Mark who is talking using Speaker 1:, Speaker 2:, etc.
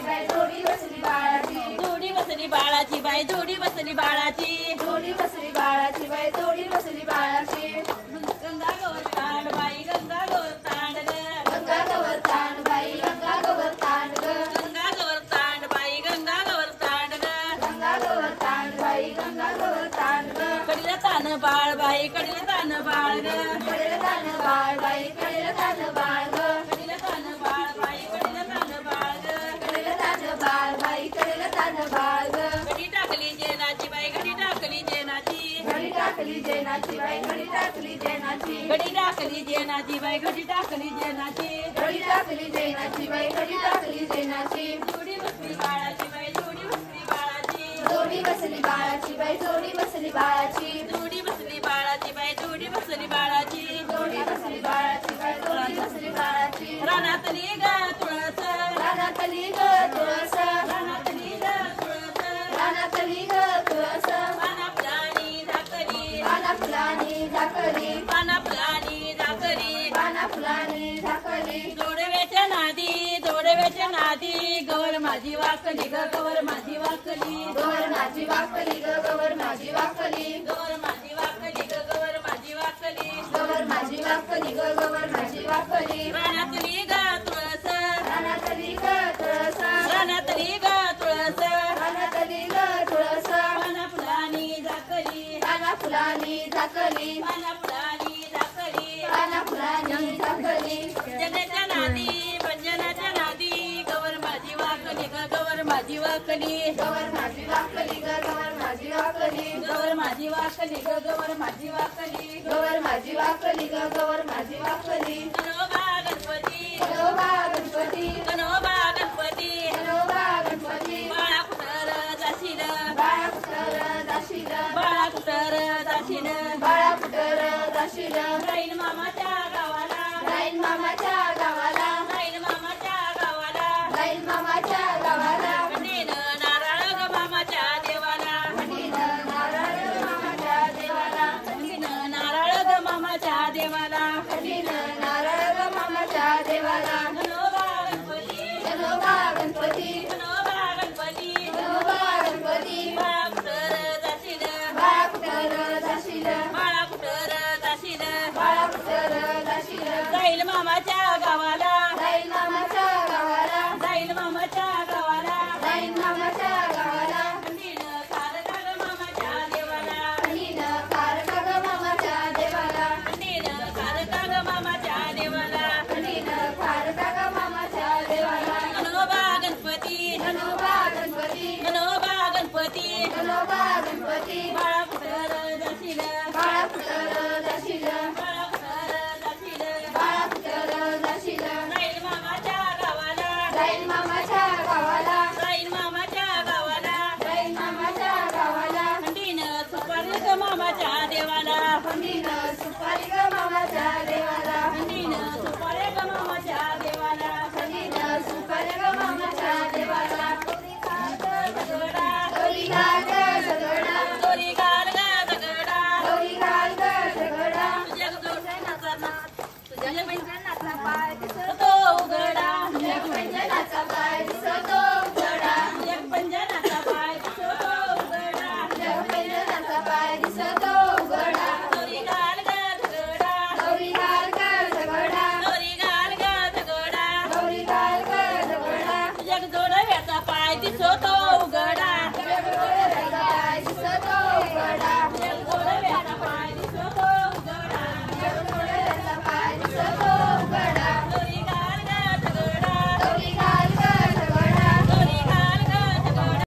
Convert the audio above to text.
Speaker 1: बाई जोडी बसली बाळाची
Speaker 2: जोडी बसली बाळाची बाई जोडी बसली बाळाची
Speaker 1: जोडी बसली बाळाची बाई जोडी बसली बाळाची
Speaker 2: गंगा गवरतांड बाई गंगा गवरतांड
Speaker 1: गंगा गवरतांड बाई गंगा गवरतांड
Speaker 2: गंगा गवरतांड बाई गंगा गवरतांड
Speaker 1: गंगा गवरतांड बाई गंगा गवरतांड
Speaker 2: कडीला तान बाळ बाई कडीला तान बाळ
Speaker 1: कडेला तान बाळ बाई कडेला तान बाळ
Speaker 2: कडीला तान बाळ बाई कडीला तान बाळ
Speaker 1: कडेला तान बाळ बाई कडेला तान बाळ
Speaker 2: घडी टाकली जेनाची बाई घडी टाकली जेनाची
Speaker 1: घडी टाकली जेनाची बाई घडी टाकली जेनाची
Speaker 2: घडी टाकली जेनाची बाई घडी टाकली जेनाची
Speaker 1: घडी टाकली जेनाची बाई घडी टाकली जेनाची
Speaker 2: जोडी बसली बाळाची बाई जोडी बसली बाळाची
Speaker 1: जोडी बसली बाळाची बाई जोडी बसली बाळाची
Speaker 2: जोडी बसली बाळाची बाई जोडी बसली बाळाची
Speaker 1: जोडी बसली बाळाची बाई जोडी बसली बाळाची
Speaker 2: रानातली ग तुळस
Speaker 1: रानातली ग तुळस
Speaker 2: रानातली ग तुळस
Speaker 1: रानातली ग तुळस
Speaker 2: पाना फुलानी झाकली
Speaker 1: पाना फुलानी झाकली
Speaker 2: पाना फुलानी झाकली
Speaker 1: पाना फुलानी झाकली
Speaker 2: जोडव्याच्या नादी गवर माझी वाकली ग गवर माझी वाकली
Speaker 1: गवर माझी वाकली ग गवर माझी वाकली
Speaker 2: गवर माझी वाकली ग गवर माझी वाकली
Speaker 1: गवर माझी वाकली ग गवर माझी वाकली
Speaker 2: रानातली ग तुळस
Speaker 1: रानातली ग तुळस
Speaker 2: रानातली ग तुळस
Speaker 1: रानातली ग तुळस
Speaker 2: पाना फुलानी झाकली
Speaker 1: पाना फुलानी झाकली
Speaker 2: पाना फुलानी झाकली
Speaker 1: पाना फुलानी झाकली
Speaker 2: जनाच्या नादी पंजनाच्या नादी गवर माझी वाकली ग गवर माझी वाकली
Speaker 1: गवर माझी वाकली ग गवर माझी वाकली
Speaker 2: गवर माझी वाकली ग गवर माझी वाकली
Speaker 1: गवर माझी वाकली ग गवर माझी वाकली
Speaker 2: गणोबा गणपती
Speaker 1: गणोबा गणपती
Speaker 2: गणोबा गणपती
Speaker 1: गणोबा गणपती
Speaker 2: बाळा कुटर जाशील
Speaker 1: बाळा कुटर जाशील
Speaker 2: बाळा कुटर जाशील
Speaker 1: बाळा कुटर जाशील
Speaker 2: राहील मामाच्या गावाला
Speaker 1: राहील मामाच्या गावाला
Speaker 2: राहील मामाच्या गावाला
Speaker 1: राहील मामाच्या गावाला
Speaker 2: कंडीन नारळ ग मामाच्या देवाला
Speaker 1: कंडीनं नारळ मामाच्या देवाला
Speaker 2: कंडीन नारळ ग मामाच्या देवाला
Speaker 1: कंडीनं नारळ ग मामाच्या देवाला
Speaker 2: गणोबा गणपती
Speaker 1: गणोबा गणपती
Speaker 2: गणोबा गणपती
Speaker 1: गणोबा गणपती
Speaker 2: बाळा कुटर जाशील
Speaker 1: बाळा कुटर जाशील
Speaker 2: बाळा कुटर जाशील
Speaker 1: बाळा कुटर जाशील
Speaker 2: जाईल मामाच्या गावाला
Speaker 1: राहील मामाच्या गावाला
Speaker 2: जाईल मामाच्या गावाला
Speaker 1: राहील मामाच्या गावाला
Speaker 2: कंडीन कारका ग मामाच्या देवाला
Speaker 1: कंडीनं कारका ग मामाच्या देवाला
Speaker 2: कंडीन कारका ग मामाच्या देवाला
Speaker 1: कंडीनं कारका ग मामाच्या देवाला
Speaker 2: गणोबा गणपती
Speaker 1: गणोबा गणपती
Speaker 2: गणोबा गणपती
Speaker 1: गणोबा गणपती
Speaker 2: बाळा कुटर जाशील
Speaker 1: बाळा कुटर जाशील
Speaker 2: बाळा कुटर जाशील
Speaker 1: बाळा कुटर जाशील
Speaker 2: जाईल मामाच्या गावाला
Speaker 1: राहील मामाच्या गावाला
Speaker 2: जाईल मामाच्या गावाला
Speaker 1: राहील मामाच्या गावाला
Speaker 2: कंडीन सुपारी ग मामाच्या देवाला
Speaker 1: कंडीनं सुपारी ग मामाच्या देवाला
Speaker 2: कंडीन सुपारी ग मामाच्या देवाला
Speaker 1: कंडीनं सुपारी ग मामाच्या देवाला
Speaker 2: दगडा
Speaker 1: गौरी घाल ग सगळा
Speaker 2: दोरी घाल ग दगडा
Speaker 1: गौरी घाल ग सगळा
Speaker 2: तुझ्या जोडण्याचा नाच तुझ्या पंजनाचा पाय दिसतो उघडा
Speaker 1: तुझ्या पंजनाचा पाय दिसतो उघडा
Speaker 2: तुझ्या पंजनाचा पाय दिसतो उघडा
Speaker 1: तुझ्या पंजनाचा पाय दिसतो उघडा
Speaker 2: दोरी घाल ग दगडा
Speaker 1: गौरी घाल ग सगळा
Speaker 2: दोरी घाल ग दगडा
Speaker 1: गौरी घाल ग सगळा
Speaker 2: तुझ्या जोडव्याचा पाय दिसतो